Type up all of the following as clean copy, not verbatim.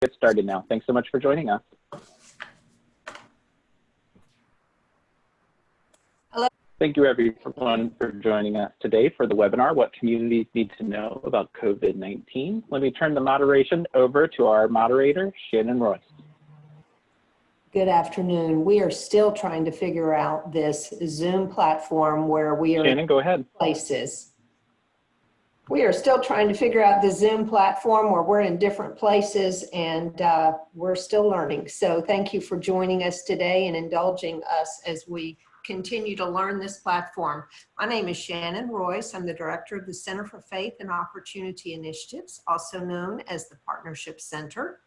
Get started now. Thanks so much for joining us. Hello. Thank you everyone for joining us today for the webinar, What Communities Need to Know About COVID-19. Let me turn the moderation over to our moderator, Shannon Royce. Good afternoon. We are still trying to figure out this Zoom platform where we are Shannon, go ahead. Places. We are still trying to figure out the Zoom platform where we're in different places, and we're still learning. So thank you for joining us today and indulging us as we continue to learn this platform. My name is Shannon Royce. I'm the director of the Center for Faith and Opportunity Initiatives, also known as the Partnership Center.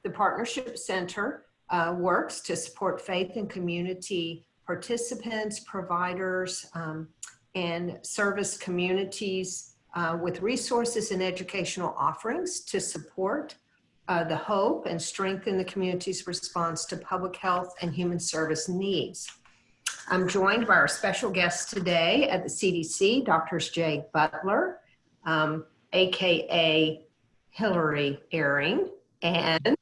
The Partnership Center works to support faith and community participants, providers, and service communities with resources and educational offerings to support the hope and strengthen the community's response to public health and human service needs. I'm joined by our special guests today at the CDC, Drs. Jay Butler, AKA Hillary Ehring, and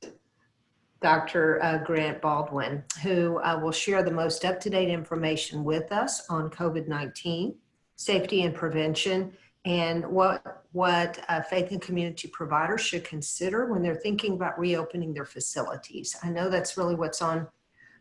Dr. Grant Baldwin, who will share the most up-to-date information with us on COVID-19, safety and prevention, and what faith and community providers should consider when they're thinking about reopening their facilities. I know that's really what's on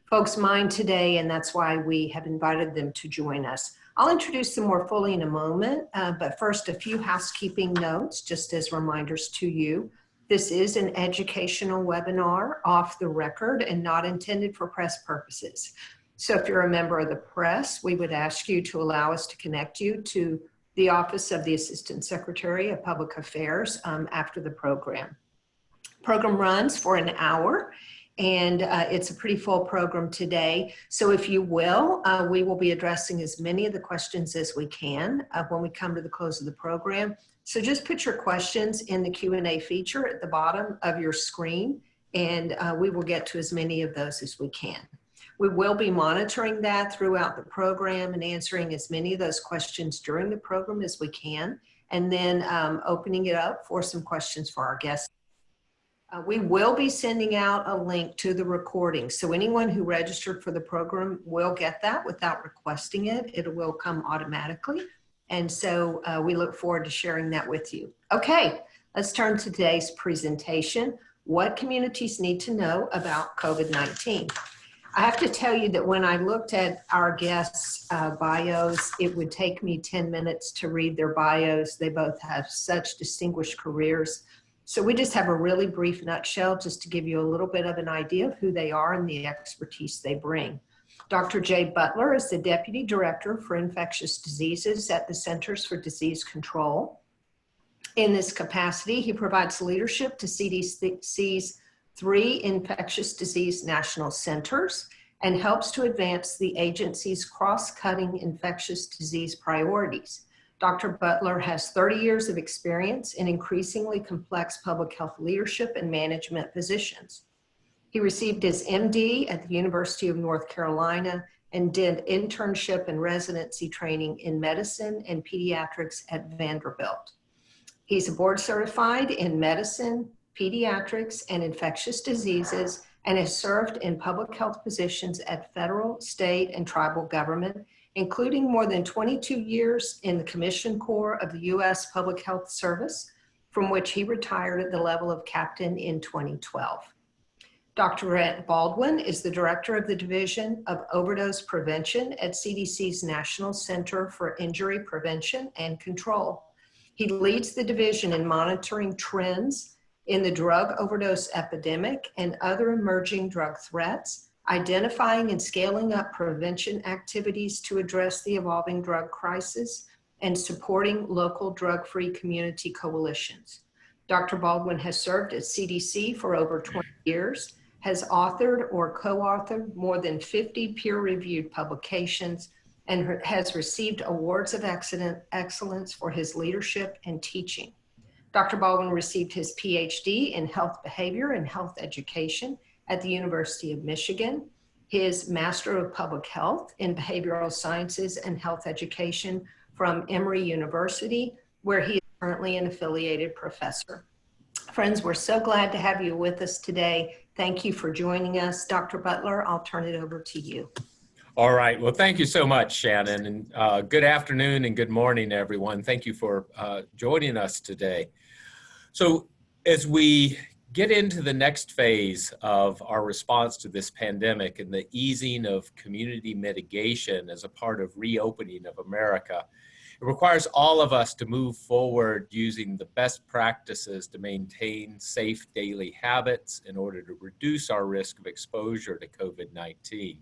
folks' mind today, and that's why we have invited them to join us. I'll introduce them more fully in a moment, but first a few housekeeping notes, just as reminders to you. This is an educational webinar off the record and not intended for press purposes. So if you're a member of the press, we would ask you to allow us to connect you to the Office of the Assistant Secretary of Public Affairs after the program. Program runs for an hour, and it's a pretty full program today. So if you will, we will be addressing as many of the questions as we can when we come to the close of the program. So just put your questions in the Q&A feature at the bottom of your screen, and we will get to as many of those as we can. We will be monitoring that throughout the program and answering as many of those questions during the program as we can, and then opening it up for some questions for our guests. We will be sending out a link to the recording. So anyone who registered for the program will get that without requesting it. It will come automatically. And so we look forward to sharing that with you. Okay, let's turn to today's presentation, What Communities Need to Know About COVID-19. I have to tell you that when I looked at our guests' bios, it would take me 10 minutes to read their bios. They both have such distinguished careers. So we just have a really brief nutshell just to give you a little bit of an idea of who they are and the expertise they bring. Dr. Jay Butler is the Deputy Director for Infectious Diseases at the Centers for Disease Control. In this capacity, he provides leadership to CDC's 3 infectious disease national centers and helps to advance the agency's cross-cutting infectious disease priorities. Dr. Butler has 30 years of experience in increasingly complex public health leadership and management positions. He received his MD at the University of North Carolina and did internship and residency training in medicine and pediatrics at Vanderbilt. He's board certified in medicine, pediatrics, and infectious diseases, and has served in public health positions at federal, state, and tribal government, including more than 22 years in the Commissioned Corps of the U.S. Public Health Service, from which he retired at the level of captain in 2012. Dr. Grant Baldwin is the director of the Division of Overdose Prevention at CDC's National Center for Injury Prevention and Control. He leads the division in monitoring trends in the drug overdose epidemic and other emerging drug threats, identifying and scaling up prevention activities to address the evolving drug crisis, and supporting local drug-free community coalitions. Dr. Baldwin has served at CDC for over 20 years, has authored or co-authored more than 50 peer-reviewed publications, and has received awards of excellence for his leadership and teaching. Dr. Baldwin received his PhD in health behavior and health education at the University of Michigan, his Master of Public Health in Behavioral Sciences and Health Education from Emory University, where he is currently an affiliated professor. Friends, we're so glad to have you with us today. Thank you for joining us. Dr. Butler, I'll turn it over to you. All right. Well, thank you so much, Shannon, and good afternoon and good morning, everyone. Thank you for joining us today. So as we get into the next phase of our response to this pandemic and the easing of community mitigation as a part of reopening of America, it requires all of us to move forward using the best practices to maintain safe daily habits in order to reduce our risk of exposure to COVID-19.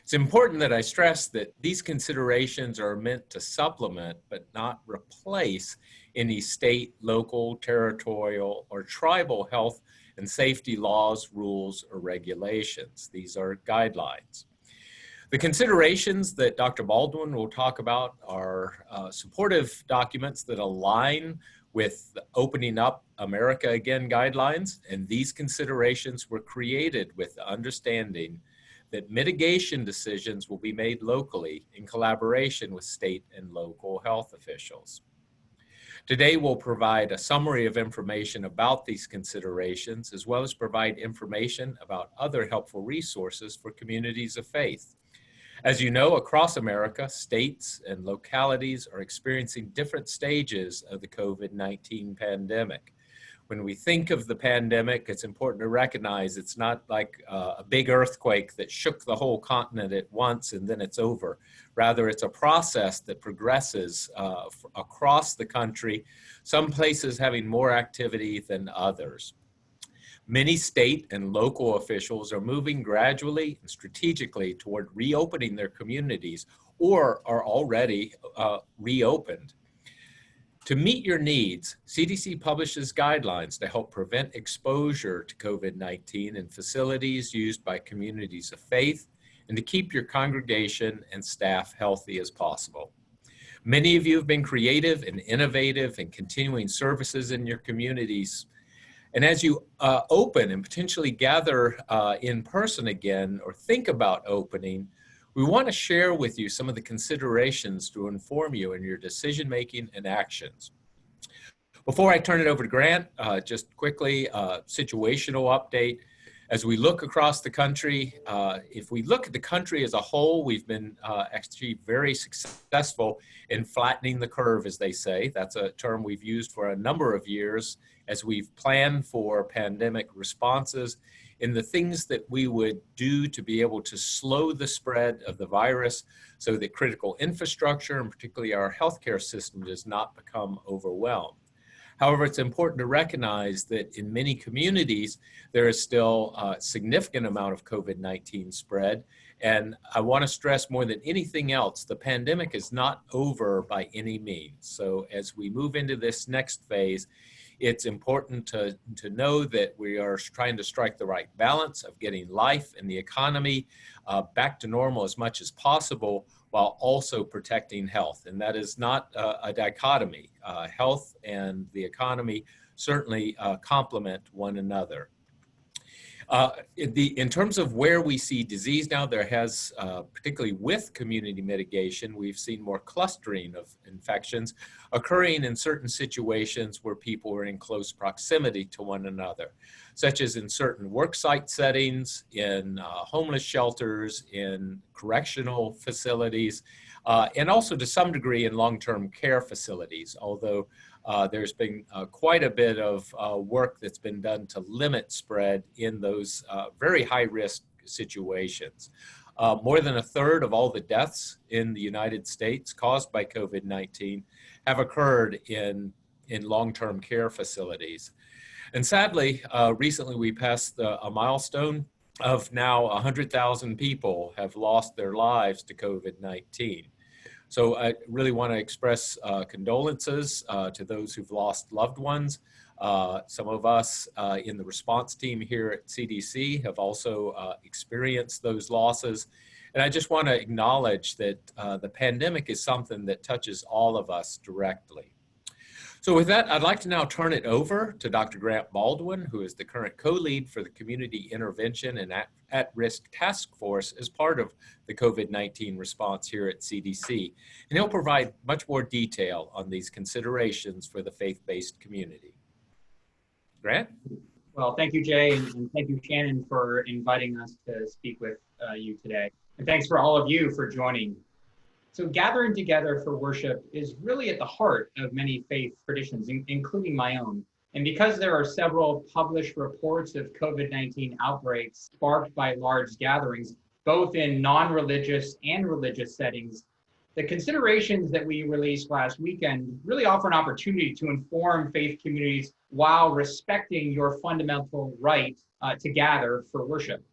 It's important that I stress that these considerations are meant to supplement but not replace any state, local, territorial, or tribal health and safety laws, rules, or regulations. These are guidelines. The considerations that Dr. Baldwin will talk about are supportive documents that align with the Opening Up America Again guidelines, and these considerations were created with the understanding that mitigation decisions will be made locally in collaboration with state and local health officials. Today, we'll provide a summary of information about these considerations, as well as provide information about other helpful resources for communities of faith. As you know, across America, states and localities are experiencing different stages of the COVID-19 pandemic. When we think of the pandemic, it's important to recognize it's not like a big earthquake that shook the whole continent at once and then it's over. Rather, it's a process that progresses across the country, some places having more activity than others. Many state and local officials are moving gradually and strategically toward reopening their communities or are already reopened. To meet your needs, CDC publishes guidelines to help prevent exposure to COVID-19 in facilities used by communities of faith and to keep your congregation and staff healthy as possible. Many of you have been creative and innovative in continuing services in your communities. And as you open and potentially gather in person again or think about opening, we want to share with you some of the considerations to inform you in your decision-making and actions. Before I turn it over to Grant, just quickly, situational update. As we look across the country, if we look at the country as a whole, we've been actually very successful in flattening the curve, as they say. That's a term we've used for a number of years as we've planned for pandemic responses in the things that we would do to be able to slow the spread of the virus so that critical infrastructure, and particularly our healthcare system, does not become overwhelmed. However, it's important to recognize that in many communities, there is still a significant amount of COVID-19 spread. And I want to stress more than anything else, the pandemic is not over by any means. So as we move into this next phase, it's important to know that we are trying to strike the right balance of getting life and the economy back to normal as much as possible while also protecting health. And that is not a dichotomy. Health and the economy certainly complement one another. In terms of where we see disease now, there has, particularly with community mitigation, we've seen more clustering of infections occurring in certain situations where people are in close proximity to one another, such as in certain worksite settings, in homeless shelters, in correctional facilities, and also to some degree in long-term care facilities, although there's been quite a bit of work that's been done to limit spread in those very high-risk situations. More than a third of all the deaths in the United States caused by COVID-19 have occurred in long-term care facilities. And sadly, recently we passed a milestone of now 100,000 people have lost their lives to COVID-19. So I really want to express condolences to those who've lost loved ones. Some of us in the response team here at CDC have also experienced those losses. And I just want to acknowledge that the pandemic is something that touches all of us directly. So with that, I'd like to now turn it over to Dr. Grant Baldwin, who is the current co-lead for the Community Intervention and At-Risk Task Force as part of the COVID-19 response here at CDC. And he'll provide much more detail on these considerations for the faith-based community. Grant? Well, thank you, Jay, and thank you, Shannon, for inviting us to speak with you today. And thanks for all of you for joining. So gathering together for worship is really at the heart of many faith traditions, including my own. And because there are several published reports of COVID-19 outbreaks sparked by large gatherings, both in non-religious and religious settings, the considerations that we released last weekend really offer an opportunity to inform faith communities while respecting your fundamental right to gather for worship.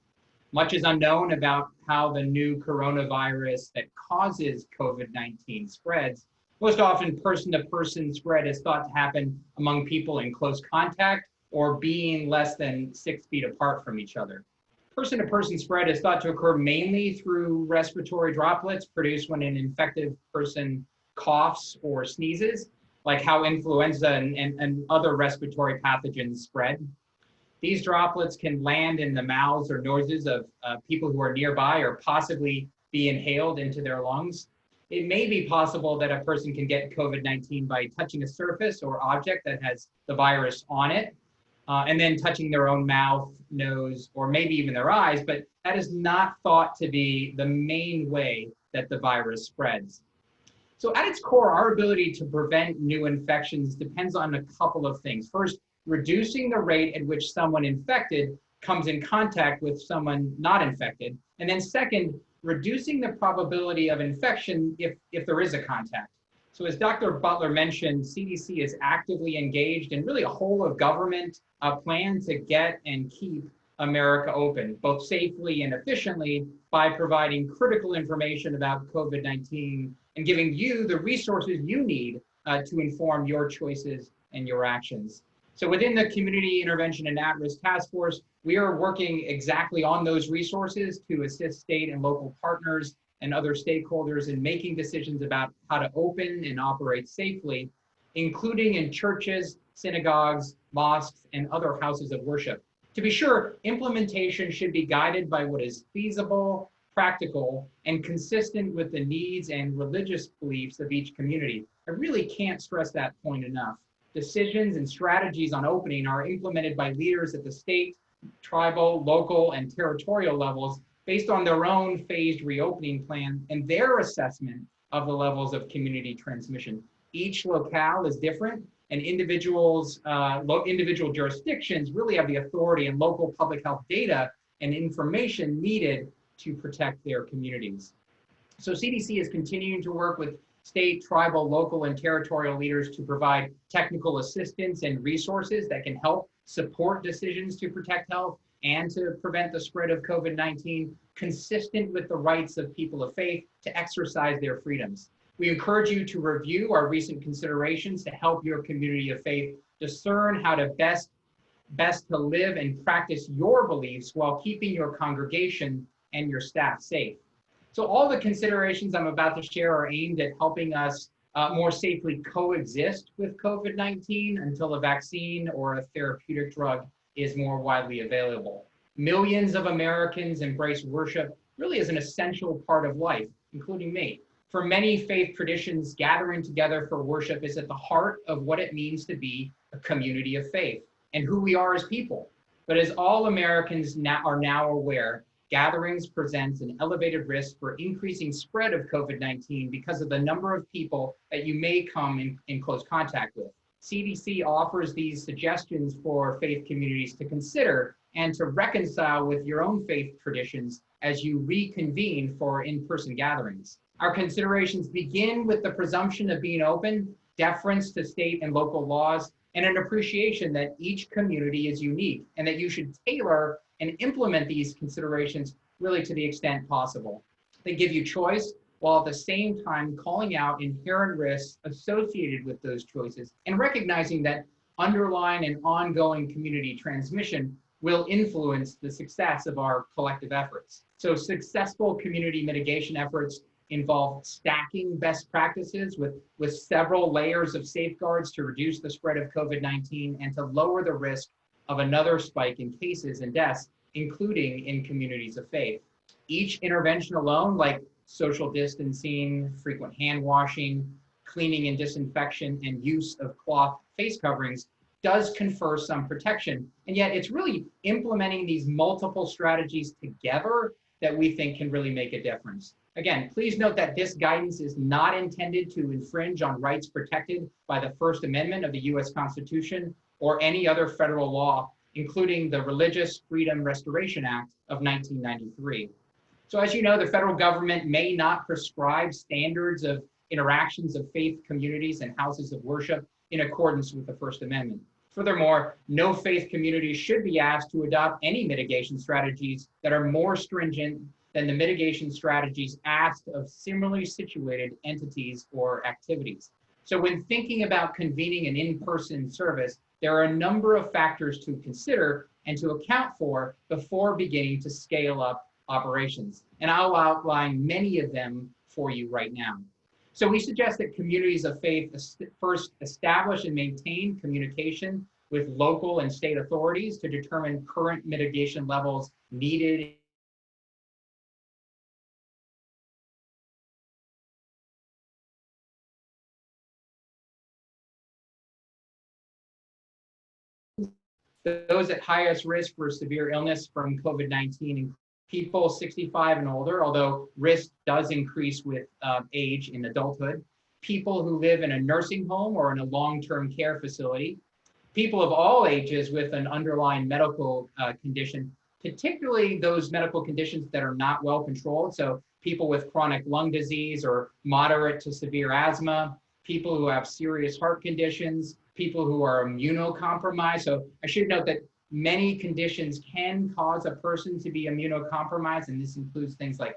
Much is unknown about how the new coronavirus that causes COVID-19 spreads. Most often, person-to-person spread is thought to happen among people in close contact or being less than 6 feet apart from each other. Person-to-person spread is thought to occur mainly through respiratory droplets produced when an infected person coughs or sneezes, like how influenza and other respiratory pathogens spread. These droplets can land in the mouths or noses of people who are nearby or possibly be inhaled into their lungs. It may be possible that a person can get COVID-19 by touching a surface or object that has the virus on it, and then touching their own mouth, nose, or maybe even their eyes, but that is not thought to be the main way that the virus spreads. So at its core, our ability to prevent new infections depends on a couple of things. First, reducing the rate at which someone infected comes in contact with someone not infected. And then second, reducing the probability of infection if there is a contact. So as Dr. Butler mentioned, CDC is actively engaged in really a whole of government plan to get and keep America open, both safely and efficiently, by providing critical information about COVID-19 and giving you the resources you need to inform your choices and your actions. So within the Community Intervention and At-Risk Task Force, we are working exactly on those resources to assist state and local partners and other stakeholders in making decisions about how to open and operate safely, including in churches, synagogues, mosques, and other houses of worship. To be sure, implementation should be guided by what is feasible, practical, and consistent with the needs and religious beliefs of each community. I really can't stress that point enough. Decisions and strategies on opening are implemented by leaders at the state, tribal, local, and territorial levels based on their own phased reopening plan and their assessment of the levels of community transmission. Each locale is different, and individual jurisdictions really have the authority and local public health data and information needed to protect their communities. So CDC is continuing to work with state, tribal, local, and territorial leaders to provide technical assistance and resources that can help support decisions to protect health and to prevent the spread of COVID-19, consistent with the rights of people of faith to exercise their freedoms. We encourage you to review our recent considerations to help your community of faith discern how to best to live and practice your beliefs while keeping your congregation and your staff safe. So all the considerations I'm about to share are aimed at helping us more safely coexist with COVID-19 until a vaccine or a therapeutic drug is more widely available. Millions of Americans embrace worship really as an essential part of life, including me. For many faith traditions, gathering together for worship is at the heart of what it means to be a community of faith and who we are as people. But as all Americans are now aware, gatherings present an elevated risk for increasing spread of COVID-19 because of the number of people that you may come in close contact with. CDC offers these suggestions for faith communities to consider and to reconcile with your own faith traditions as you reconvene for in-person gatherings. Our considerations begin with the presumption of being open, deference to state and local laws, and an appreciation that each community is unique and that you should tailor and implement these considerations really to the extent possible. They give you choice while at the same time calling out inherent risks associated with those choices and recognizing that underlying and ongoing community transmission will influence the success of our collective efforts. So successful community mitigation efforts involve stacking best practices with several layers of safeguards to reduce the spread of COVID-19 and to lower the risk of another spike in cases and deaths, including in communities of faith. Each intervention alone, like social distancing, frequent hand washing, cleaning and disinfection, and use of cloth face coverings, does confer some protection. And yet it's really implementing these multiple strategies together that we think can really make a difference. Again, please note that this guidance is not intended to infringe on rights protected by the First Amendment of the US Constitution or any other federal law, including the Religious Freedom Restoration Act of 1993. So as you know, the federal government may not prescribe standards of interactions of faith communities and houses of worship in accordance with the First Amendment. Furthermore, no faith community should be asked to adopt any mitigation strategies that are more stringent than the mitigation strategies asked of similarly situated entities or activities. So when thinking about convening an in-person service, there are a number of factors to consider and to account for before beginning to scale up operations. And I'll outline many of them for you right now. So we suggest that communities of faith first establish and maintain communication with local and state authorities to determine current mitigation levels needed those at highest risk for severe illness from COVID-19, people 65 and older, although risk does increase with age in adulthood, people who live in a nursing home or in a long-term care facility, people of all ages with an underlying medical condition, particularly those medical conditions that are not well controlled. So people with chronic lung disease or moderate to severe asthma, people who have serious heart conditions, people who are immunocompromised. So I should note that many conditions can cause a person to be immunocompromised, and this includes things like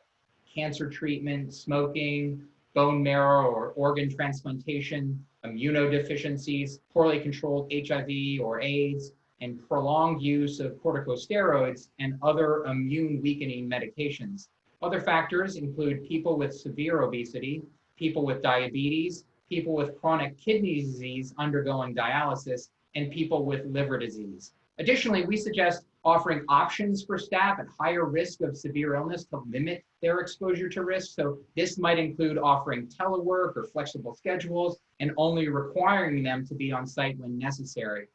cancer treatment, smoking, bone marrow or organ transplantation, immunodeficiencies, poorly controlled HIV or AIDS, and prolonged use of corticosteroids and other immune weakening medications. Other factors include people with severe obesity, people with diabetes, people with chronic kidney disease undergoing dialysis, and people with liver disease. Additionally, we suggest offering options for staff at higher risk of severe illness to limit their exposure to risk. So this might include offering telework or flexible schedules and only requiring them to be on site when necessary.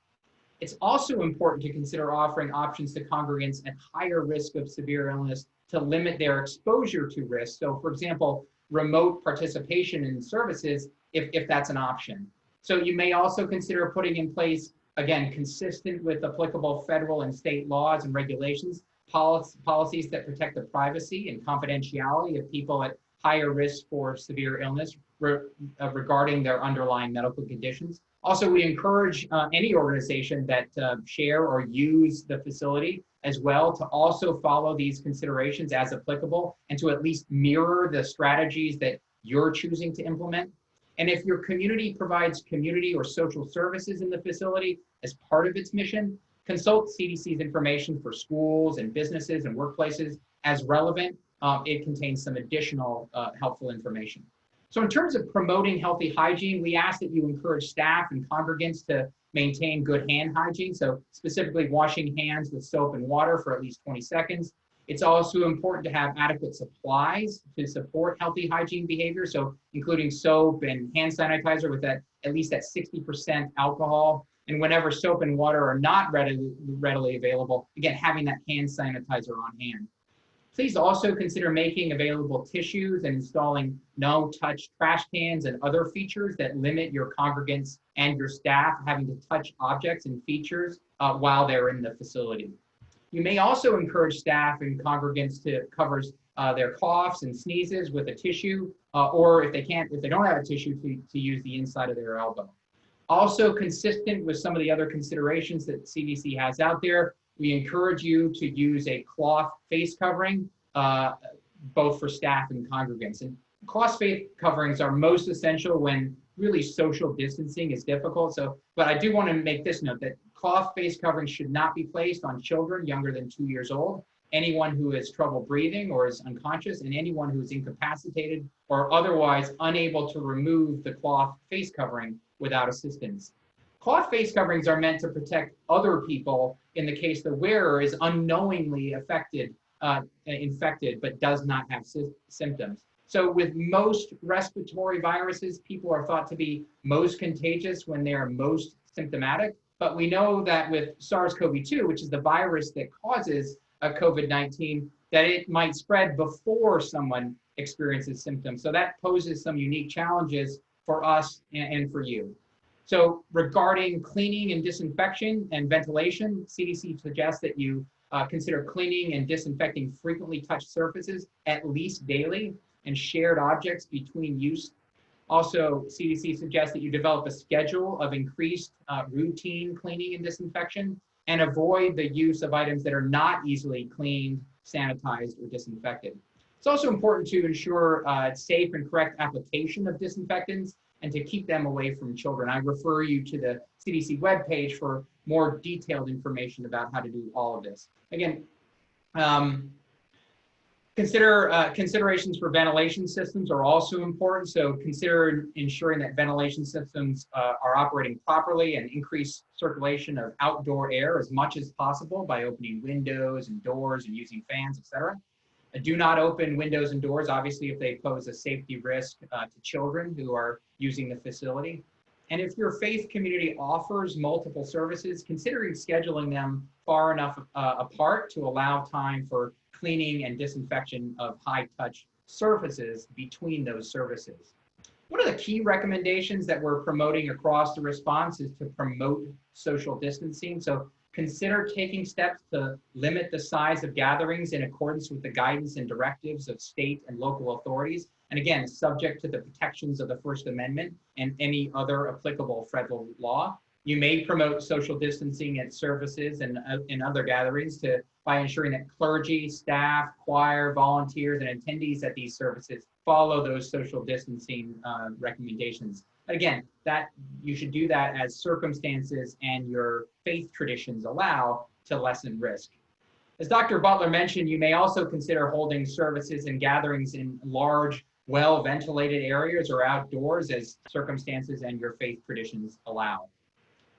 It's also important to consider offering options to congregants at higher risk of severe illness to limit their exposure to risk. So for example, remote participation in services if that's an option. So you may also consider putting in place, again, consistent with applicable federal and state laws and regulations, policies that protect the privacy and confidentiality of people at higher risk for severe illness regarding their underlying medical conditions. Also, we encourage any organization that share or use the facility as well to also follow these considerations as applicable and to at least mirror the strategies that you're choosing to implement. And if your community provides community or social services in the facility as part of its mission, consult CDC's information for schools and businesses and workplaces as relevant. It contains some additional helpful information. So in terms of promoting healthy hygiene, we ask that you encourage staff and congregants to maintain good hand hygiene. So specifically washing hands with soap and water for at least 20 seconds. It's also important to have adequate supplies to support healthy hygiene behavior. So including soap and hand sanitizer with at least that 60% alcohol. And whenever soap and water are not readily available, again, having that hand sanitizer on hand. Please also consider making available tissues and installing no-touch trash cans and other features that limit your congregants and your staff having to touch objects and features while they're in the facility. You may also encourage staff and congregants to cover their coughs and sneezes with a tissue, or if they don't have a tissue, to use the inside of their elbow. Also consistent with some of the other considerations that CDC has out there, we encourage you to use a cloth face covering, both for staff and congregants. And cloth face coverings are most essential when really social distancing is difficult. But I do want to make this note that cloth face coverings should not be placed on children younger than 2 years old, anyone who has trouble breathing or is unconscious, and anyone who is incapacitated or otherwise unable to remove the cloth face covering without assistance. Cloth face coverings are meant to protect other people in the case the wearer is unknowingly infected, but does not have symptoms. So with most respiratory viruses, people are thought to be most contagious when they are most symptomatic, But we know that with SARS-CoV-2, which is the virus that causes COVID-19, that it might spread before someone experiences symptoms. So that poses some unique challenges for us and for you. So regarding cleaning and disinfection and ventilation, CDC suggests that you consider cleaning and disinfecting frequently touched surfaces at least daily and shared objects between use. Also, CDC suggests that you develop a schedule of increased routine cleaning and disinfection and avoid the use of items that are not easily cleaned, sanitized, or disinfected. It's also important to ensure safe and correct application of disinfectants and to keep them away from children. I refer you to the CDC webpage for more detailed information about how to do all of this. Again, considerations for ventilation systems are also important. So consider ensuring that ventilation systems are operating properly and increase circulation of outdoor air as much as possible by opening windows and doors and using fans, etc. Do not open windows and doors, obviously, if they pose a safety risk to children who are using the facility. And if your faith community offers multiple services, considering scheduling them far enough apart to allow time for cleaning and disinfection of high-touch surfaces between those services. One of the key recommendations that we're promoting across the response is to promote social distancing. So consider taking steps to limit the size of gatherings in accordance with the guidance and directives of state and local authorities. And again, subject to the protections of the First Amendment and any other applicable federal law. You may promote social distancing at services and in other gatherings by ensuring that clergy, staff, choir, volunteers, and attendees at these services follow those social distancing recommendations. Again, that you should do that as circumstances and your faith traditions allow to lessen risk. As Dr. Butler mentioned, you may also consider holding services and gatherings in large, well-ventilated areas or outdoors as circumstances and your faith traditions allow.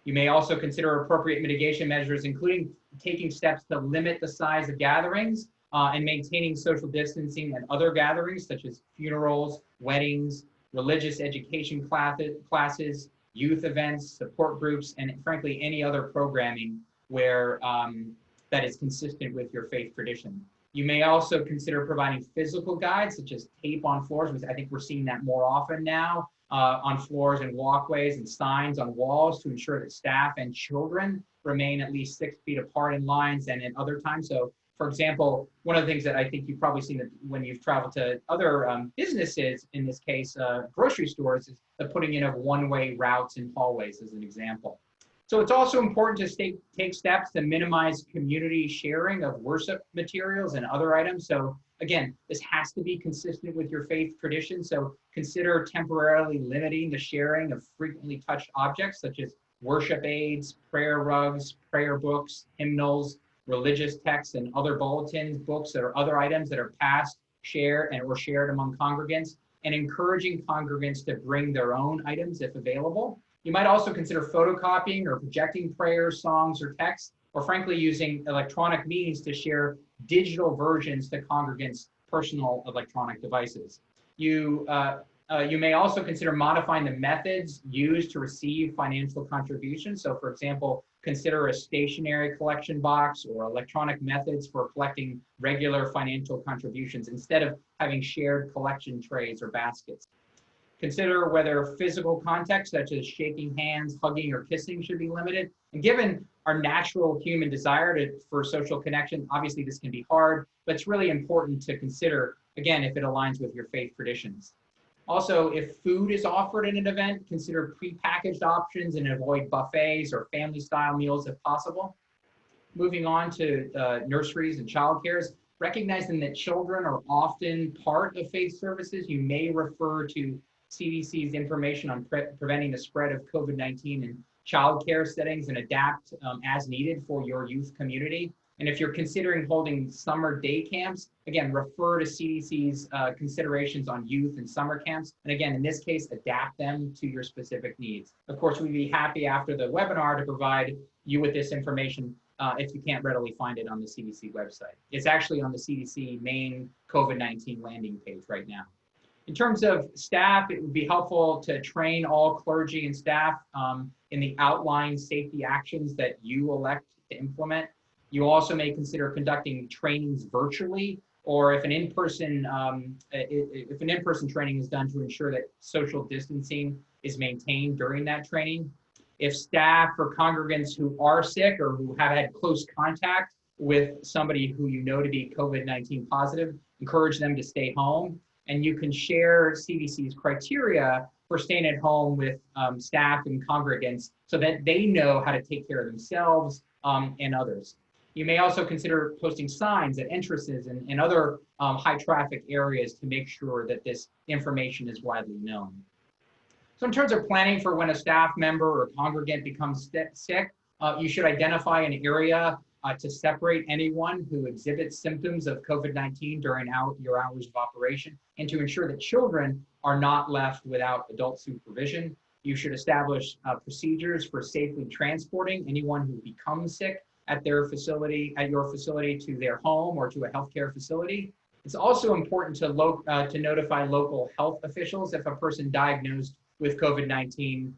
You may also consider appropriate mitigation measures, including taking steps to limit the size of gatherings and maintaining social distancing at other gatherings, such as funerals, weddings, religious education classes, youth events, support groups, and frankly, any other programming where that is consistent with your faith tradition. You may also consider providing physical guides, such as tape on floors, which I think we're seeing that more often now, on floors and walkways and signs on walls to ensure that staff and children remain at least 6 feet apart in lines and in other times. So for example, one of the things that I think you've probably seen that when you've traveled to other businesses, in this case, grocery stores, is the putting in of one-way routes and hallways as an example. So it's also important to take steps to minimize community sharing of worship materials and other items. So again, this has to be consistent with your faith tradition. So consider temporarily limiting the sharing of frequently touched objects, such as worship aids, prayer rugs, prayer books, hymnals, religious texts, and other bulletins, books, or other items that are passed, shared, or shared among congregants, and encouraging congregants to bring their own items if available. You might also consider photocopying or projecting prayers, songs, or texts, or frankly using electronic means to share digital versions to congregants' personal electronic devices. You may also consider modifying the methods used to receive financial contributions. So for example, consider a stationary collection box or electronic methods for collecting regular financial contributions instead of having shared collection trays or baskets. Consider whether physical contact, such as shaking hands, hugging, or kissing, should be limited. And given our natural human desire for social connection, obviously this can be hard, but it's really important to consider, again, if it aligns with your faith traditions. Also, if food is offered in an event, consider prepackaged options and avoid buffets or family-style meals if possible. Moving on to nurseries and childcare, recognizing that children are often part of faith services, you may refer to CDC's information on preventing the spread of COVID-19 in childcare settings and adapt as needed for your youth community. And if you're considering holding summer day camps, again, refer to CDC's considerations on youth and summer camps. And again, in this case, adapt them to your specific needs. Of course, we'd be happy after the webinar to provide you with this information if you can't readily find it on the CDC website. It's actually on the CDC main COVID-19 landing page right now. In terms of staff, it would be helpful to train all clergy and staff in the outlined safety actions that you elect to implement. You also may consider conducting trainings virtually, or if an in-person training is done, to ensure that social distancing is maintained during that training. If staff or congregants who are sick or who have had close contact with somebody who you know to be COVID-19 positive, encourage them to stay home. And you can share CDC's criteria for staying at home with staff and congregants so that they know how to take care of themselves and others. You may also consider posting signs at entrances and other high traffic areas to make sure that this information is widely known. So in terms of planning for when a staff member or congregant becomes sick, you should identify an area to separate anyone who exhibits symptoms of COVID-19 during your hours of operation, and to ensure that children are not left without adult supervision. You should establish procedures for safely transporting anyone who becomes sick at your facility to their home or to a healthcare facility. It's also important to notify local health officials if a person diagnosed with COVID-19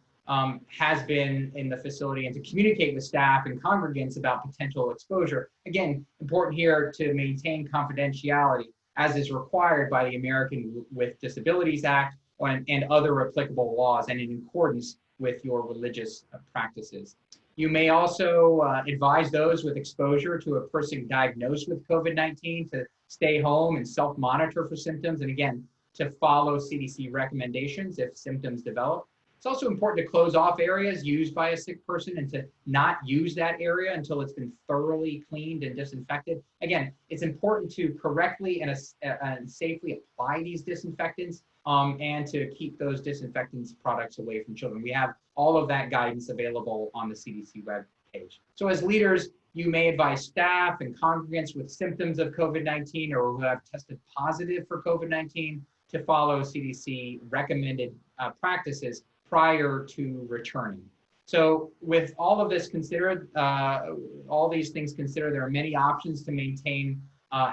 has been in the facility, and to communicate with staff and congregants about potential exposure. Again, important here to maintain confidentiality as is required by the American with Disabilities Act and other applicable laws, and in accordance with your religious practices. You may also advise those with exposure to a person diagnosed with COVID-19 to stay home and self-monitor for symptoms, and again, to follow CDC recommendations if symptoms develop. It's also important to close off areas used by a sick person and to not use that area until it's been thoroughly cleaned and disinfected. Again, it's important to correctly and safely apply these disinfectants and to keep those disinfectants products away from children. We have all of that guidance available on the CDC webpage. So as leaders, you may advise staff and congregants with symptoms of COVID-19 or who have tested positive for COVID-19 to follow CDC recommended practices prior to returning. So with all of this considered, all these things considered, there are many options to maintain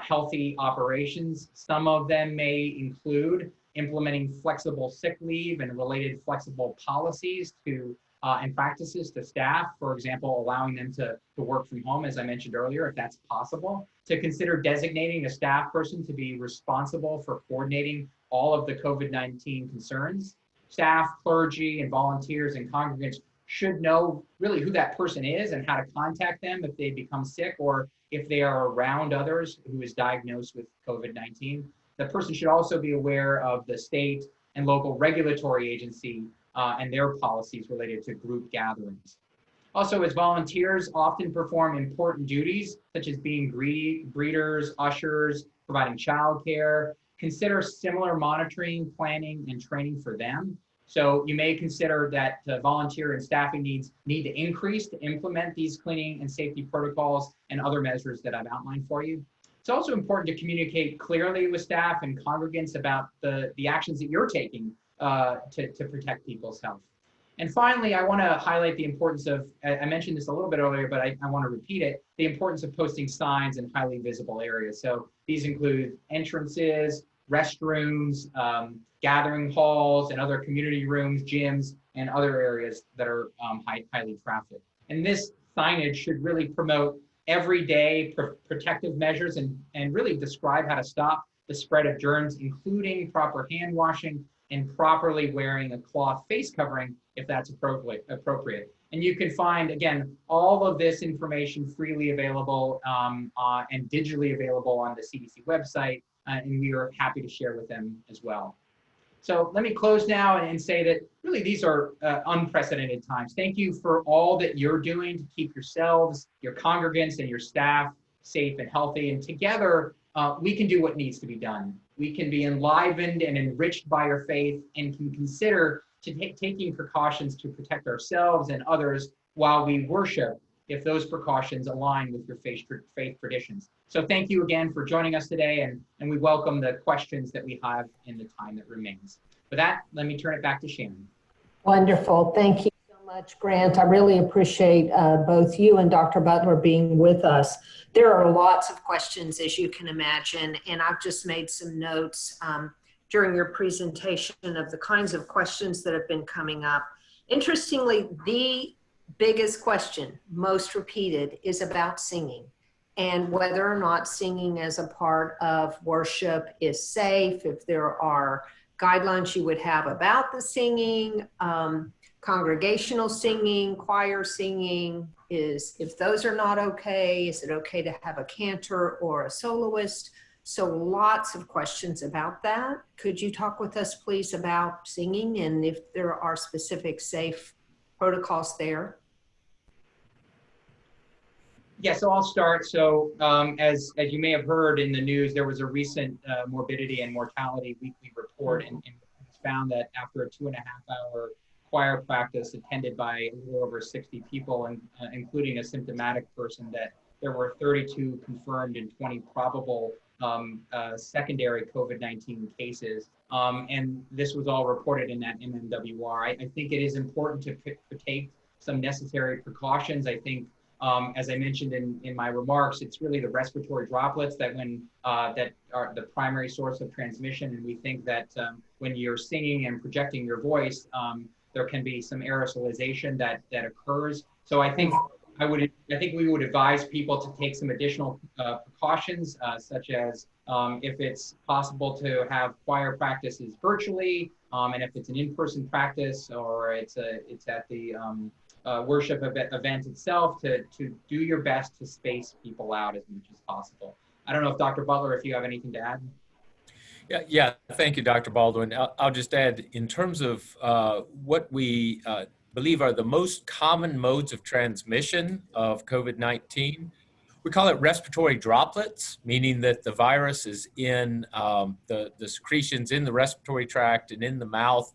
healthy operations. Some of them may include implementing flexible sick leave and related flexible policies and practices to staff, for example, allowing them to work from home, as I mentioned earlier, if that's possible. To consider designating a staff person to be responsible for coordinating all of the COVID-19 concerns. Staff, clergy, and volunteers and congregants should know really who that person is and how to contact them if they become sick or if they are around others who is diagnosed with COVID-19. The person should also be aware of the state and local regulatory agency and their policies related to group gatherings. Also, as volunteers often perform important duties, such as being greeters, ushers, providing childcare, consider similar monitoring, planning, and training for them. So you may consider that the volunteer and staffing needs need to increase to implement these cleaning and safety protocols and other measures that I've outlined for you. It's also important to communicate clearly with staff and congregants about the actions that you're taking to protect people's health. And finally, I want to highlight the importance of, I mentioned this a little bit earlier, but I want to repeat it, the importance of posting signs in highly visible areas. So these include entrances, restrooms, gathering halls, and other community rooms, gyms, and other areas that are highly trafficked. And this signage should really promote everyday protective measures and really describe how to stop the spread of germs, including proper hand washing and properly wearing a cloth face covering if that's appropriate. And you can find, again, all of this information freely available and digitally available on the CDC website, and we are happy to share with them as well. So let me close now and say that really these are unprecedented times. Thank you for all that you're doing to keep yourselves, your congregants, and your staff safe and healthy. And together, we can do what needs to be done. We can be enlivened and enriched by your faith and can consider taking precautions to protect ourselves and others while we worship, if those precautions align with your faith traditions. So thank you again for joining us today, and we welcome the questions that we have in the time that remains. For that, let me turn it back to Shannon. Wonderful. Thank you so much, Grant. I really appreciate both you and Dr. Butler being with us. There are lots of questions, as you can imagine, and I've just made some notes during your presentation of the kinds of questions that have been coming up. Interestingly, the biggest question, most repeated, is about singing and whether or not singing as a part of worship is safe, if there are guidelines you would have about the singing, congregational singing, choir singing, if those are not okay, is it okay to have a cantor or a soloist? So lots of questions about that. Could you talk with us, please, about singing and if there are specific safe protocols there? Yeah, so I'll start. So as you may have heard in the news, there was a recent morbidity and mortality weekly report, and found that after a 2.5-hour choir practice attended by a little over 60 people, and including a symptomatic person, that there were 32 confirmed and 20 probable secondary COVID-19 cases. And this was all reported in that MMWR. I think it is important to take some necessary precautions. I think, as I mentioned in my remarks, it's really the respiratory droplets that that are the primary source of transmission. And we think that when you're singing and projecting your voice, there can be some aerosolization that occurs. So I think we would advise people to take some additional precautions, such as if it's possible to have choir practices virtually, and if it's an in-person practice or it's at the worship event itself, to do your best to space people out as much as possible. I don't know if Dr. Butler, if you have anything to add. Yeah, thank you, Dr. Baldwin. I'll just add, in terms of what we believe are the most common modes of transmission of COVID-19, we call it respiratory droplets, meaning that the virus is in the secretions in the respiratory tract and in the mouth,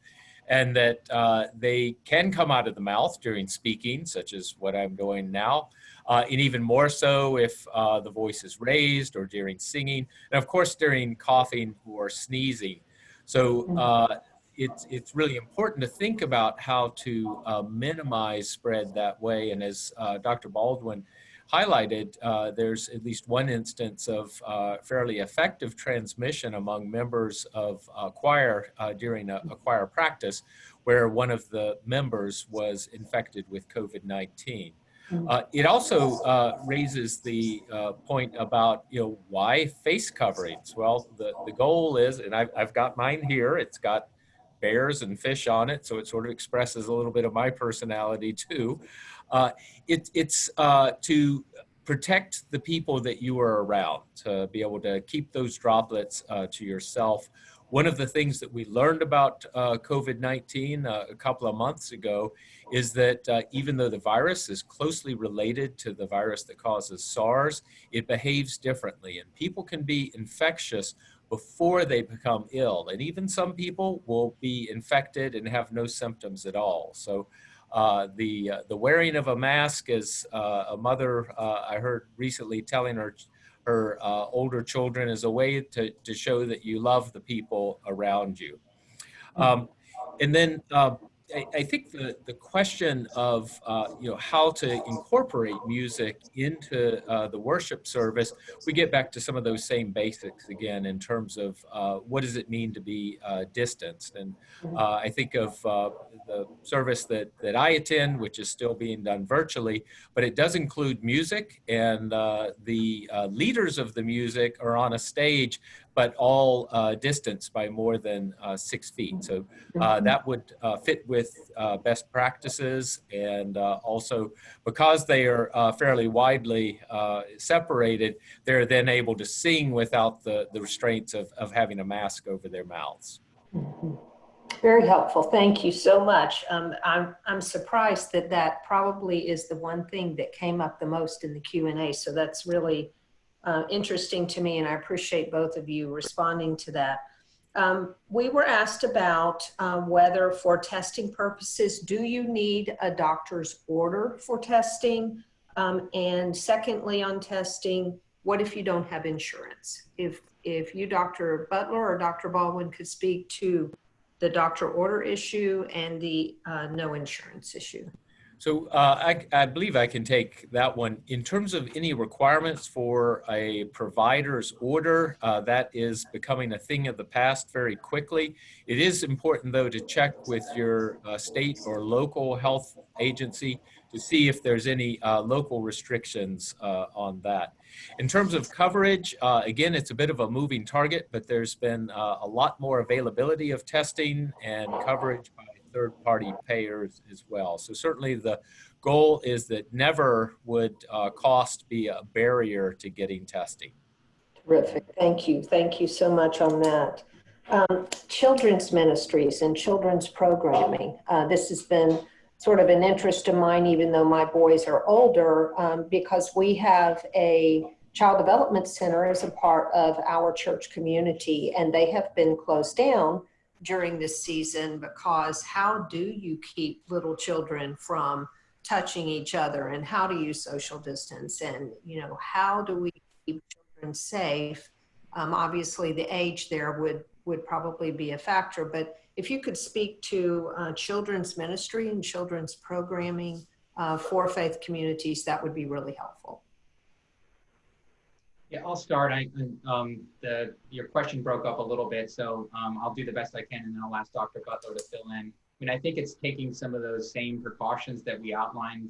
and that they can come out of the mouth during speaking, such as what I'm doing now, and even more so if the voice is raised, or during singing, and of course during coughing or sneezing. So it's really important to think about how to minimize spread that way. And as Dr. Baldwin highlighted, there's at least one instance of fairly effective transmission among members of choir during a choir practice, where one of the members was infected with COVID-19. It also raises the point about, why face coverings? Well, the goal is, and I've got mine here, it's got bears and fish on it, so it sort of expresses a little bit of my personality too. It's to protect the people that you are around, to be able to keep those droplets to yourself. One of the things that we learned about COVID-19 a couple of months ago is that even though the virus is closely related to the virus that causes SARS, it behaves differently, and people can be infectious before they become ill. And even some people will be infected and have no symptoms at all. So the wearing of a mask, as a mother I heard recently telling her older children, is a way to show that you love the people around you. And then I think the question of how to incorporate music into the worship service, we get back to some of those same basics again in terms of what does it mean to be distanced. And I think of the service that I attend, which is still being done virtually, but it does include music, and the leaders of the music are on a stage, but all distanced by more than 6 feet. So that would fit with best practices, and also because they are fairly widely separated, they're then able to sing without the restraints of having a mask over their mouths. Very helpful. Thank you so much. I'm surprised that probably is the one thing that came up the most in the Q&A. So that's really interesting to me, and I appreciate both of you responding to that. We were asked about whether for testing purposes, do you need a doctor's order for testing? And secondly, on testing, what if you don't have insurance? If you, Dr. Butler or Dr. Baldwin, could speak to the doctor order issue and the no insurance issue. So I believe I can take that one. In terms of any requirements for a provider's order, that is becoming a thing of the past very quickly. It is important, though, to check with your state or local health agency to see if there's any local restrictions on that. In terms of coverage, again, it's a bit of a moving target, but there's been a lot more availability of testing and coverage by third-party payers as well. So certainly the goal is that never would cost be a barrier to getting testing. Terrific. Thank you. Thank you so much on that. Children's ministries and children's programming. This has been sort of an interest of mine, even though my boys are older, because we have a child development center as a part of our church community, and they have been closed down during this season because how do you keep little children from touching each other, and how do you social distance, and how do we keep children safe? Obviously the age there would probably be a factor, but if you could speak to children's ministry and children's programming for faith communities, that would be really helpful. Yeah, I'll start. Your question broke up a little bit, so I'll do the best I can, and then I'll ask Dr. Butler to fill in. I mean, I think it's taking some of those same precautions that we outlined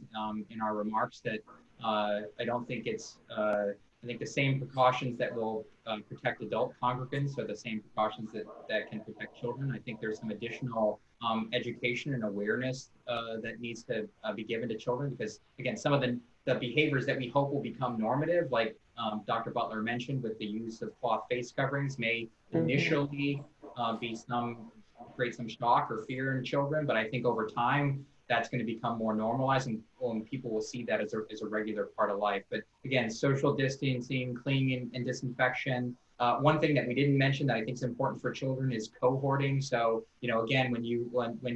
in our remarks that I don't think it's, I think the same precautions that will protect adult congregants are the same precautions that can protect children. I think there's some additional education and awareness that needs to be given to children, because again, some of the behaviors that we hope will become normative, like Dr. Butler mentioned with the use of cloth face coverings, may initially create some shock or fear in children, but I think over time that's going to become more normalized, and people will see that as a regular part of life. But again, social distancing, cleaning, and disinfection. One thing that we didn't mention that I think is important for children is cohorting. So, again, when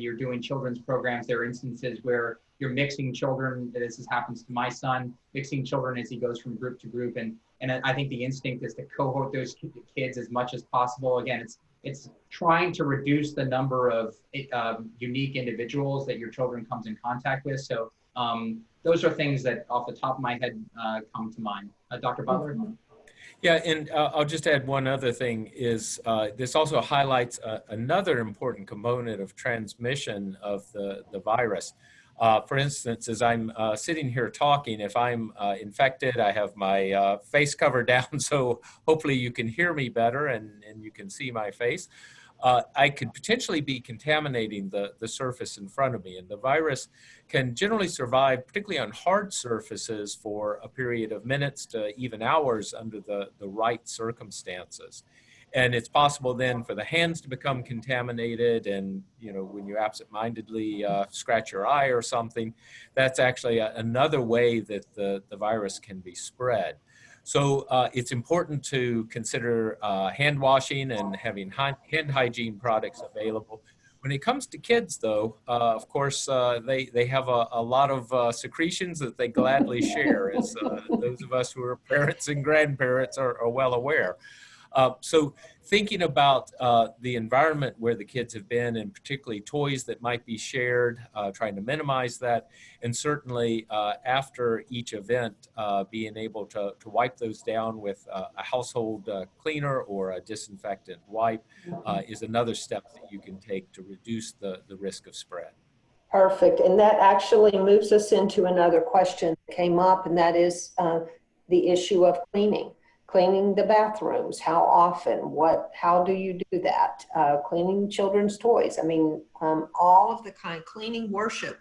you're doing children's programs, there are instances where you're mixing children. This happens to my son, mixing children as he goes from group to group. And I think the instinct is to cohort those kids as much as possible. Again, it's trying to reduce the number of unique individuals that your children comes in contact with. So those are things that off the top of my head come to mind. Dr. Butler? Yeah, and I'll just add one other thing is this also highlights another important component of transmission of the virus. For instance, as I'm sitting here talking, if I'm infected, I have my face covered down, so hopefully you can hear me better and you can see my face. I could potentially be contaminating the surface in front of me, and the virus can generally survive, particularly on hard surfaces, for a period of minutes to even hours under the right circumstances. And it's possible then for the hands to become contaminated, and when you absentmindedly scratch your eye or something, that's actually another way that the virus can be spread. So it's important to consider hand washing and having hand hygiene products available. When it comes to kids, though, of course, they have a lot of secretions that they gladly share, as those of us who are parents and grandparents are well aware. So thinking about the environment where the kids have been, and particularly toys that might be shared, trying to minimize that, and certainly after each event, being able to wipe those down with a household cleaner or a disinfectant wipe is another step that you can take to reduce the risk of spread. Perfect. And that actually moves us into another question that came up, and that is the issue of cleaning the bathrooms. How often? How do you do that? Cleaning children's toys. I mean, all of the cleaning worship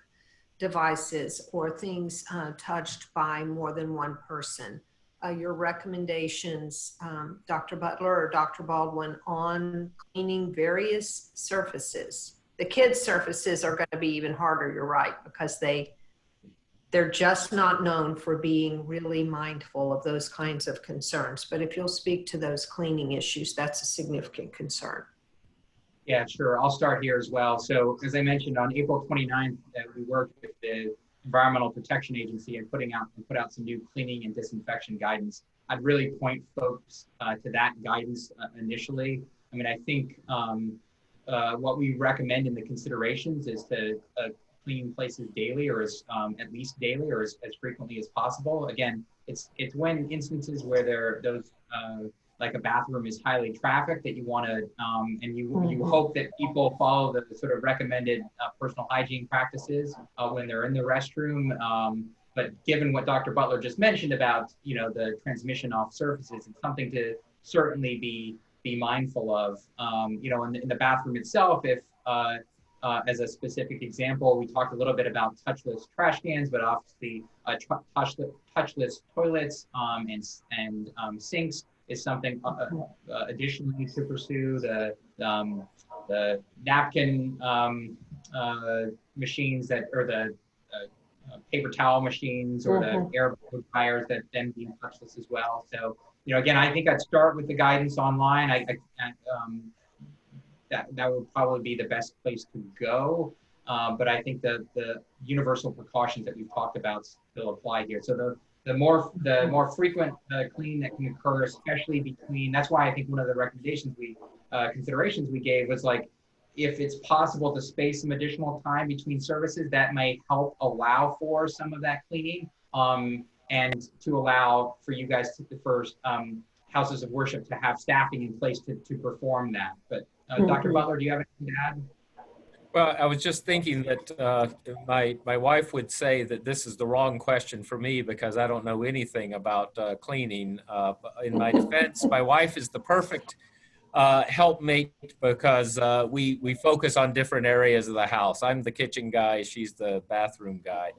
devices or things touched by more than one person. Your recommendations, Dr. Butler or Dr. Baldwin, on cleaning various surfaces. The kids' surfaces are going to be even harder, you're right, because they're just not known for being really mindful of those kinds of concerns. But if you'll speak to those cleaning issues, that's a significant concern. Yeah, sure. I'll start here as well. So as I mentioned, on April 29th, we worked with the Environmental Protection Agency and put out some new cleaning and disinfection guidance. I'd really point folks to that guidance initially. I mean, I think what we recommend in the considerations is to clean places daily, or as at least daily, or as frequently as possible. Again, it's when instances where those like a bathroom is highly trafficked that you want to, and you hope that people follow the sort of recommended personal hygiene practices when they're in the restroom. But given what Dr. Butler just mentioned about, the transmission off surfaces, it's something to certainly be mindful of. In the bathroom itself, if as a specific example, we talked a little bit about touchless trash cans, but obviously touchless toilets and sinks is something additionally to pursue. The napkin machines or the paper towel machines or the air dryers that then be touchless as well. So, again, I think I'd start with the guidance online. That would probably be the best place to go. But I think the universal precautions that we've talked about still apply here. So the more frequent cleaning that can occur, especially between, that's why I think one of the recommendations considerations we gave was like, if it's possible to space some additional time between services, that may help allow for some of that cleaning, and to allow for you guys for houses of worship to have staffing in place to perform that. But Dr. Butler, do you have anything to add? Well, I was just thinking that my wife would say that this is the wrong question for me because I don't know anything about cleaning. In my defense, my wife is the perfect helpmate because we focus on different areas of the house. I'm the kitchen guy, she's the bathroom guy.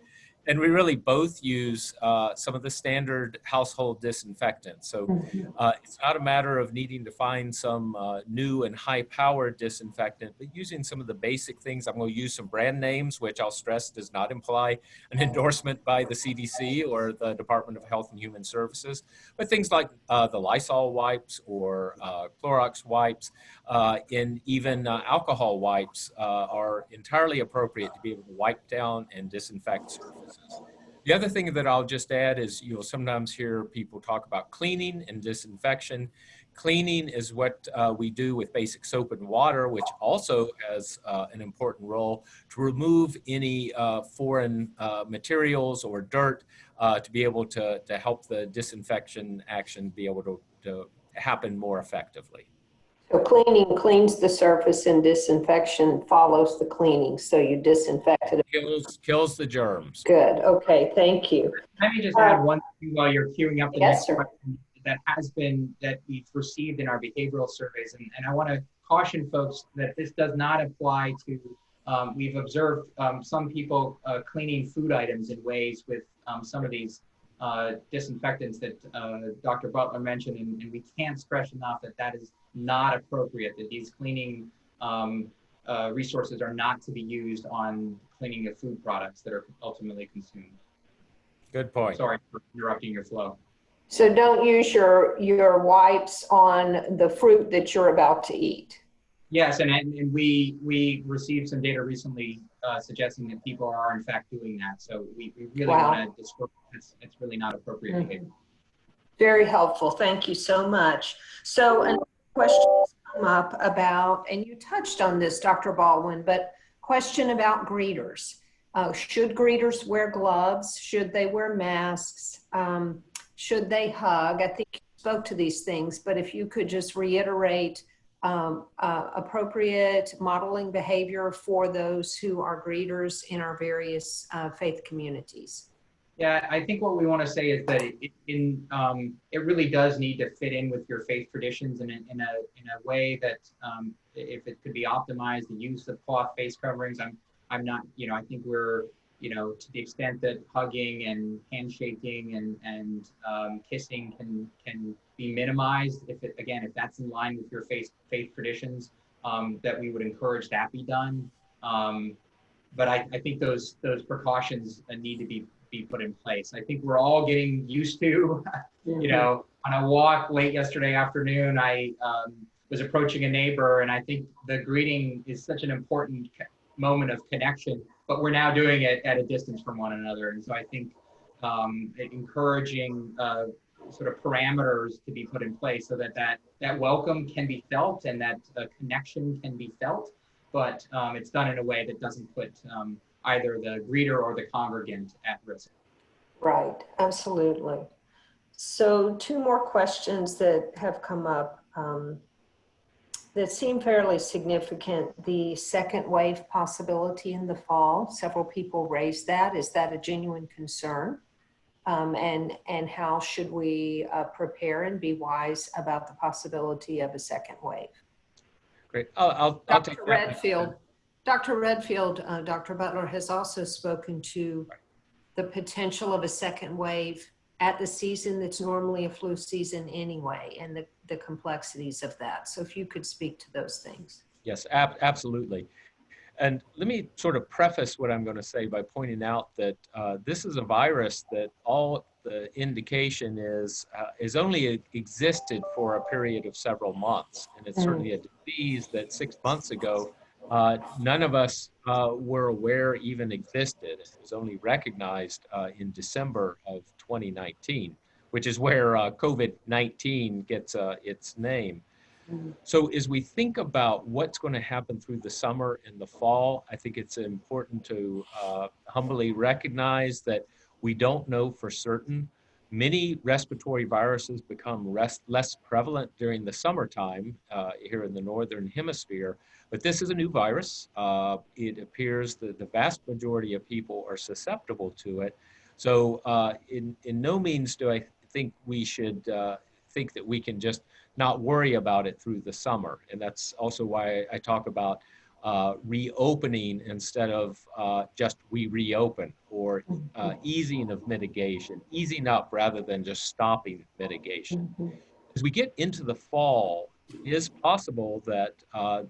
And we really both use some of the standard household disinfectants. So it's not a matter of needing to find some new and high-powered disinfectant, but using some of the basic things. I'm going to use some brand names, which I'll stress does not imply an endorsement by the CDC or the Department of Health and Human Services, but things like the Lysol wipes or Clorox wipes, and even alcohol wipes are entirely appropriate to be able to wipe down and disinfect surfaces. The other thing that I'll just add is you'll sometimes hear people talk about cleaning and disinfection. Cleaning is what we do with basic soap and water, which also has an important role to remove any foreign materials or dirt to be able to help the disinfection action be able to happen more effectively. So cleaning cleans the surface and disinfection follows the cleaning. So you disinfect it. Kills the germs. Good. Okay. Thank you. Let me just add one thing while you're queuing up the Yes, next question that we've received in our behavioral surveys. And I want to caution folks that this does not apply to, we've observed some people cleaning food items in ways with some of these disinfectants that Dr. Butler mentioned, and we can't stress enough that is not appropriate, that these cleaning resources are not to be used on cleaning of food products that are ultimately consumed. Good point. Sorry for interrupting your flow. So don't use your wipes on the fruit that you're about to eat. Yes, and we received some data recently suggesting that people are in fact doing that. So we really want to discourage it's really not appropriate behavior. Very helpful. Thank you so much. So another question has come up about, and you touched on this, Dr. Baldwin, but question about greeters. Should greeters wear gloves? Should they wear masks? Should they hug? I think you spoke to these things, but if you could just reiterate appropriate modeling behavior for those who are greeters in our various faith communities. Yeah, I think what we want to say is that it really does need to fit in with your faith traditions in a way that if it could be optimized, the use of cloth face coverings. I'm not, I think we're, to the extent that hugging and handshaking and kissing can be minimized, if that's in line with your faith traditions, that we would encourage that be done. But I think those precautions need to be put in place. I think we're all getting used to, on a walk late yesterday afternoon, I was approaching a neighbor, and I think the greeting is such an important moment of connection, but we're now doing it at a distance from one another. And so I think encouraging sort of parameters to be put in place so that welcome can be felt and that connection can be felt, but it's done in a way that doesn't put either the greeter or the congregant at risk. Right, absolutely. So 2 more questions that have come up that seem fairly significant. The second wave possibility in the fall, several people raised that. Is that a genuine concern? And how should we prepare and be wise about the possibility of a second wave? Great. I'll take Dr. that. Redfield, Dr. Redfield, Dr. Butler has also spoken to the potential of a second wave at the season that's normally a flu season anyway, and the complexities of that. So if you could speak to those things. Yes, absolutely. And let me sort of preface what I'm going to say by pointing out that this is a virus that all the indication is only existed for a period of several months. And it's certainly a disease that 6 months ago, none of us were aware even existed. It was only recognized in December of 2019, which is where COVID-19 gets its name. So as we think about what's going to happen through the summer and the fall, I think it's important to humbly recognize that we don't know for certain. Many respiratory viruses become less prevalent during the summertime here in the Northern Hemisphere, but this is a new virus. It appears that the vast majority of people are susceptible to it. So in no means do I think we should think that we can just not worry about it through the summer. And that's also why I talk about reopening instead of just we reopen, or easing of mitigation, easing up rather than just stopping mitigation. As we get into the fall, it is possible that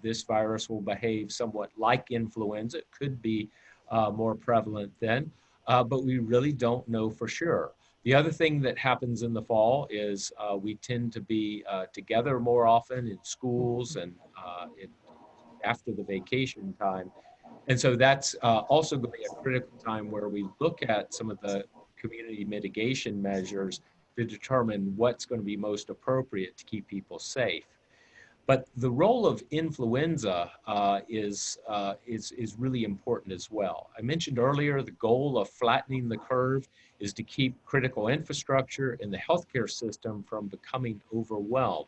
this virus will behave somewhat like influenza. It could be more prevalent then, but we really don't know for sure. The other thing that happens in the fall is we tend to be together more often in schools and after the vacation time. And so that's also going to be a critical time where we look at some of the community mitigation measures to determine what's going to be most appropriate to keep people safe. But the role of influenza is really important as well. I mentioned earlier the goal of flattening the curve is to keep critical infrastructure in the healthcare system from becoming overwhelmed.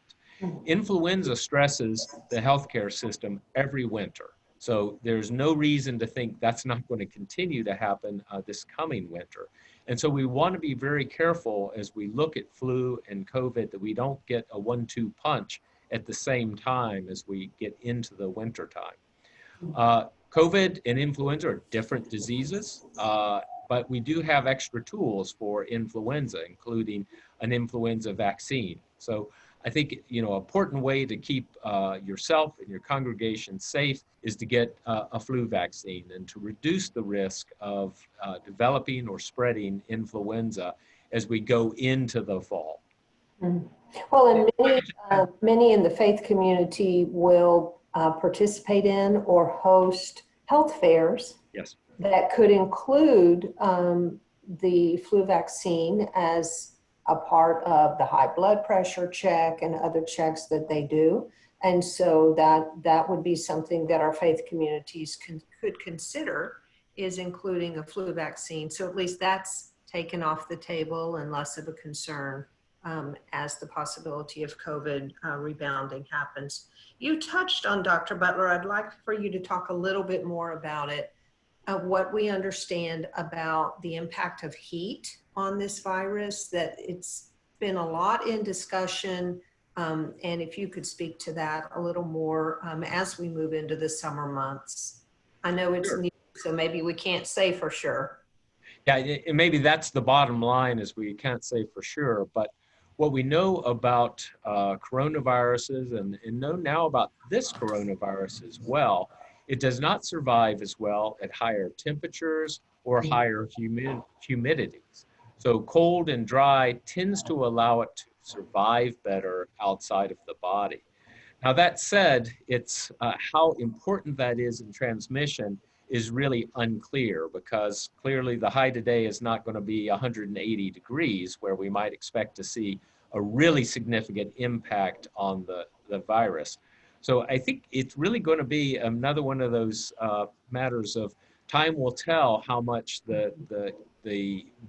Influenza stresses the healthcare system every winter. So there's no reason to think that's not going to continue to happen this coming winter. And so we want to be very careful as we look at flu and COVID that we don't get a 1-2 punch at the same time as we get into the winter time. COVID and influenza are different diseases, but we do have extra tools for influenza, including an influenza vaccine. So I think, you know, an important way to keep yourself and your congregation safe is to get a flu vaccine and to reduce the risk of developing or spreading influenza as we go into the fall. Well, and many in the faith community will participate in or host health fairs. Yes. That could include the flu vaccine as a part of the high blood pressure check and other checks that they do. And so that would be something that our faith communities could consider, is including a flu vaccine. So at least that's taken off the table and less of a concern as the possibility of COVID rebounding happens. You touched on, Dr. Butler, I'd like for you to talk a little bit more about it, what we understand about the impact of heat on this virus, that it's been a lot in discussion, and if you could speak to that a little more as we move into the summer months. I know it's new, so maybe we can't say for sure. Yeah, maybe that's the bottom line, is we can't say for sure, but what we know about coronaviruses and know now about this coronavirus as well, it does not survive as well at higher temperatures or higher humidities. So cold and dry tends to allow it to survive better outside of the body. Now that said, it's how important that is in transmission is really unclear, because clearly the high today is not going to be 180 degrees where we might expect to see a really significant impact on the virus. So I think it's really going to be another one of those matters of time will tell how much the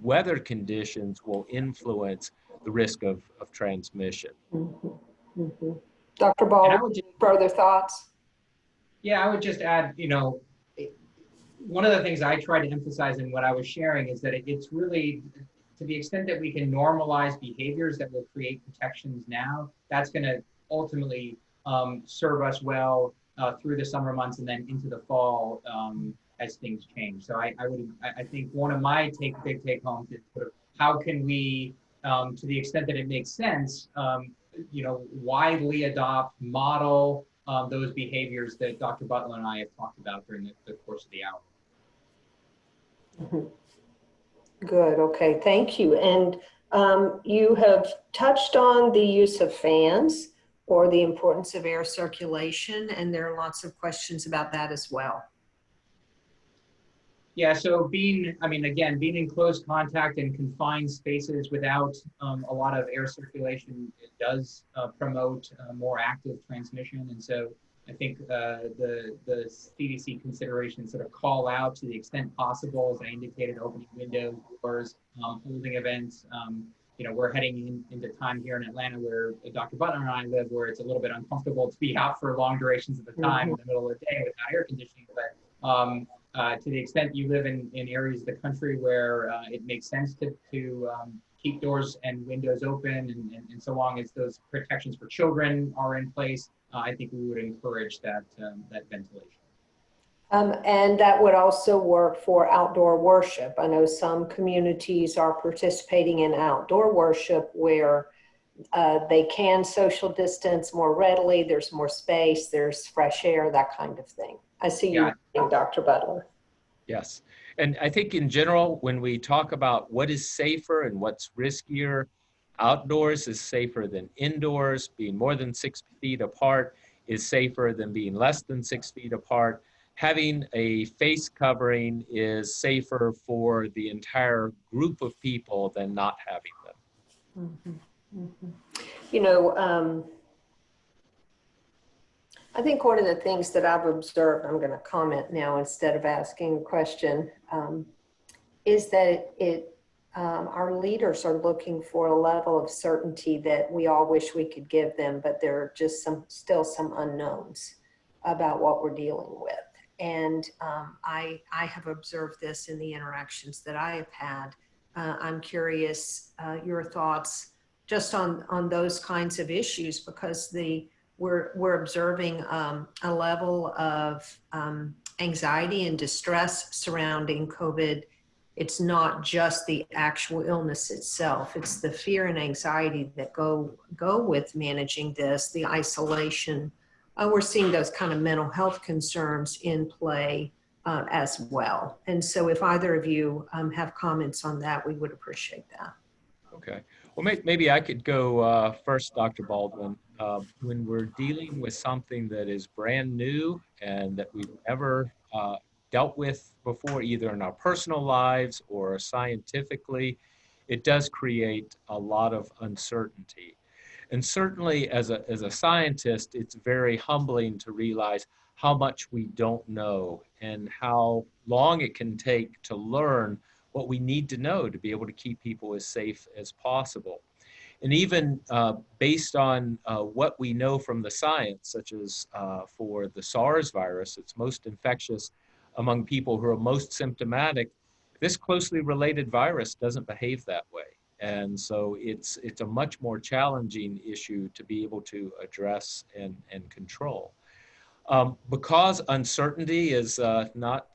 weather conditions will influence the risk of transmission. Dr. And Baldwin, further thoughts? Yeah, I would just add, one of the things I try to emphasize in what I was sharing is that it's really, to the extent that we can normalize behaviors that will create protections now, that's going to ultimately serve us well through the summer months and then into the fall as things change. So I think one of my big take homes is sort of how can we, to the extent that it makes sense, widely adopt, model those behaviors that Dr. Butler and I have talked about during the course of the hour. Good, okay, thank you. And you have touched on the use of fans or the importance of air circulation, and there are lots of questions about that as well. Yeah, so being in close contact and confined spaces without a lot of air circulation, it does promote more active transmission. And so I think the CDC considerations sort of call out to the extent possible, as I indicated, opening windows, doors, holding events. We're heading into time here in Atlanta where Dr. Butler and I live, where it's a little bit uncomfortable to be out for long durations of the time in the middle of the day without air conditioning. But to the extent you live in areas of the country where it makes sense to keep doors and windows open, and so long as those protections for children are in place, I think we would encourage that ventilation. And that would also work for outdoor worship. I know some communities are participating in outdoor worship where they can social distance more readily, there's more space, there's fresh air, that kind of thing. I see you, Dr. Butler. Yes, and I think in general, when we talk about what is safer and what's riskier, outdoors is safer than indoors. Being more than 6 feet apart is safer than being less than 6 feet apart. Having a face covering is safer for the entire group of people than not having them. I think one of the things that I've observed, I'm going to comment now instead of asking a question, is that our leaders are looking for a level of certainty that we all wish we could give them, but there are just still some unknowns about what we're dealing with. And I have observed this in the interactions that I have had. I'm curious your thoughts just on those kinds of issues, because we're observing a level of anxiety and distress surrounding COVID. It's not just the actual illness itself, it's the fear and anxiety that go with managing this, the isolation. We're seeing those kind of mental health concerns in play as well. And so if either of you have comments on that, we would appreciate that. Okay. Well, maybe I could go first, Dr. Baldwin. When we're dealing with something that is brand new and that we've never dealt with before, either in our personal lives or scientifically, it does create a lot of uncertainty. And certainly as a scientist, it's very humbling to realize how much we don't know and how long it can take to learn what we need to know to be able to keep people as safe as possible. And even based on what we know from the science, such as for the SARS virus, it's most infectious among people who are most symptomatic. This closely related virus doesn't behave that way. And so it's a much more challenging issue to be able to address and control. Because uncertainty is not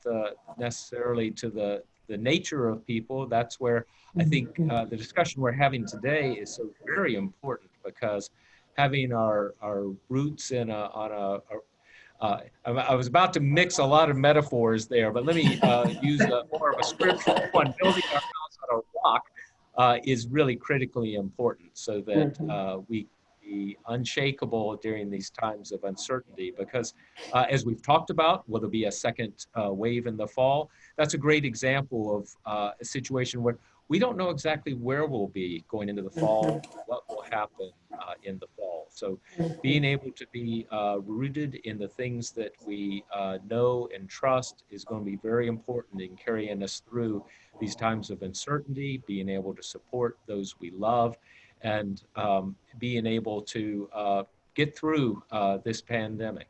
necessarily to the nature of people, that's where I think the discussion we're having today is so very important, because having our roots in I was about to mix a lot of metaphors there, but let me use more of a scriptural one. Building our house on a rock is really critically important, so that we be unshakable during these times of uncertainty, because as we've talked about, will there be a second wave in the fall? That's a great example of a situation where we don't know exactly where we'll be going into the fall, what will happen in the fall. So being able to be rooted in the things that we know and trust is going to be very important in carrying us through these times of uncertainty, being able to support those we love, and being able to get through this pandemic.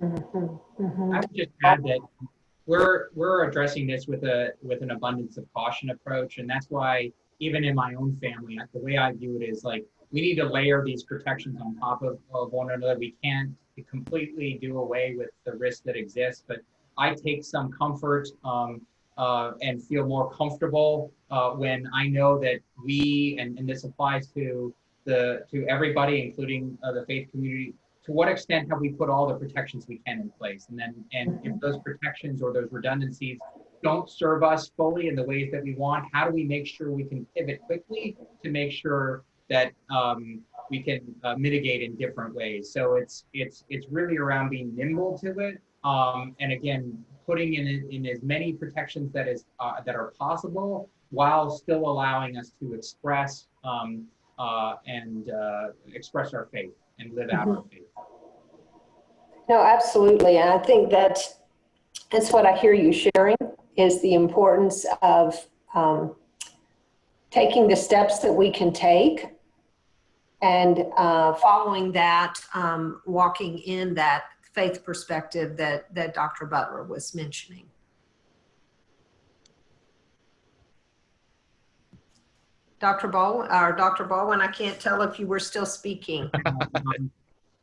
I would just add that we're addressing this with an abundance of caution approach, and that's why even in my own family, the way I view it is like we need to layer these protections on top of one another. We can't completely do away with the risk that exists, but I take some comfort and feel more comfortable when I know that we, and this applies to everybody, including the faith community. To what extent have we put all the protections we can in place? And if those protections or those redundancies don't serve us fully in the ways that we want, how do we make sure we can pivot quickly to make sure that we can mitigate in different ways? So it's really around being nimble to it, and again, putting in as many protections that are possible while still allowing us to express and express our faith and live out our faith. No, absolutely. And I think that's what I hear you sharing, is the importance of taking the steps that we can take and following that, walking in that faith perspective that Dr. Butler was mentioning. Dr. Baldwin, I can't tell if you were still speaking. I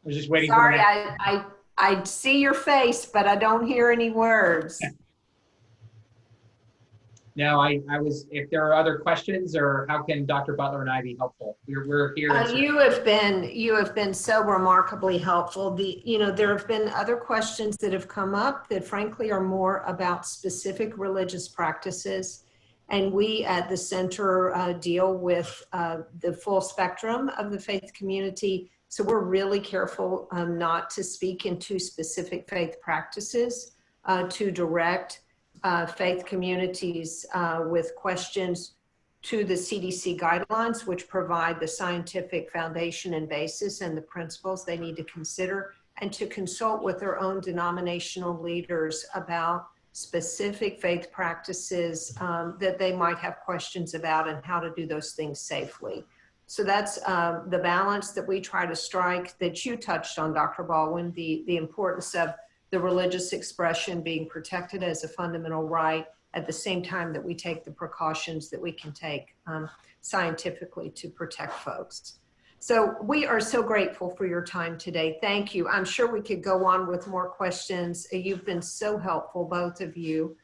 was just waiting. Sorry, I see your face, but I don't hear any words. No, I was, if there are other questions, or how can Dr. Butler and I be helpful? We're here. You have been so remarkably helpful. There have been other questions that have come up that frankly are more about specific religious practices. And we at the center deal with the full spectrum of the faith community. So we're really careful not to speak into specific faith practices, to direct faith communities with questions to the CDC guidelines, which provide the scientific foundation and basis and the principles they need to consider, and to consult with their own denominational leaders about specific faith practices that they might have questions about and how to do those things safely. So that's the balance that we try to strike that you touched on, Dr. Baldwin, the importance of the religious expression being protected as a fundamental right at the same time that we take the precautions that we can take scientifically to protect folks. So we are so grateful for your time today. Thank you. I'm sure we could go on with more questions. You've been so helpful, both of you.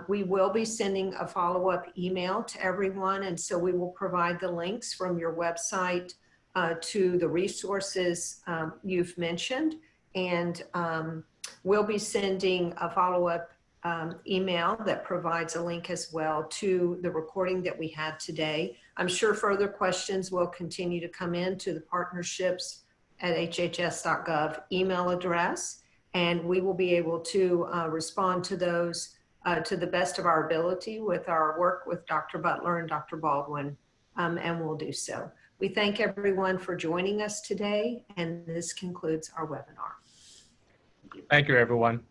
We will be sending a follow-up email to everyone, and so we will provide the links from your website to the resources you've mentioned, and we'll be sending a follow-up email that provides a link as well to the recording that we had today. I'm sure further questions will continue to come in to the partnerships@hhs.gov email address, and we will be able to respond to those to the best of our ability with our work with Dr. Butler and Dr. Baldwin, and we'll do so. We thank everyone for joining us today, and this concludes our webinar. Thank you, everyone.